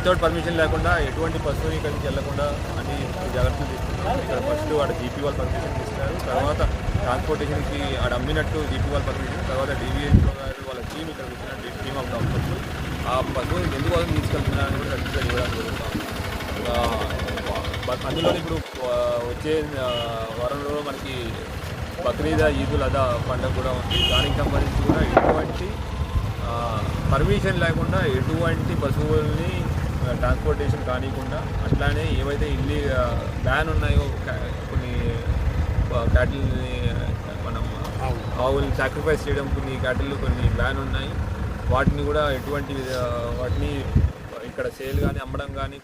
Without permission లేకుండా ఎటువంటి పశువుని ఇక్కడి నుంచి వెళ్లకుండా అన్ని జాగ్రత్తలు తీసుకున్నారు. ఇక్కడ ఫస్ట్ వాడు జీపీ వాళ్ళు పర్మిషన్ తీసుకున్నారు, తర్వాత ట్రాన్స్పోర్టేషన్కి ఆడ అమ్మినట్టు జీపీ వాళ్ళు పర్మిషన్, తర్వాత డివిఎస్ఓ గారు వాళ్ళ టీం ఇక్కడ వచ్చిన టీమ్ ఆఫ్ డాక్టర్స్ ఆ పశువుని ఎందుకోసం తీసుకెళ్తున్నారని కూడా ఖచ్చితంగా ఇవ్వడానికి జరుగుతాం. అందులో ఇప్పుడు వచ్చే వారంలో మనకి బక్రీద్ ఈదుల్ అదా పండుగ కూడా ఉంది. దానికి సంబంధించి కూడా ఎటువంటి పర్మిషన్ లేకుండా ఎటువంటి పశువుల్ని ట్రాన్స్పోర్టేషన్ కానివ్వకుండా, అట్లానే ఏవైతే బ్యాన్ ఉన్నాయో కొన్ని క్యాటిల్ని మనం ఆవుల్ని సాక్రిఫైస్ చేయడం, కొన్ని క్యాటిల్ కొన్ని బ్యాన్ ఉన్నాయి, వాటిని కూడా ఎటువంటి వాటిని ఇక్కడ సేల్ కానీ అమ్మడం కానీ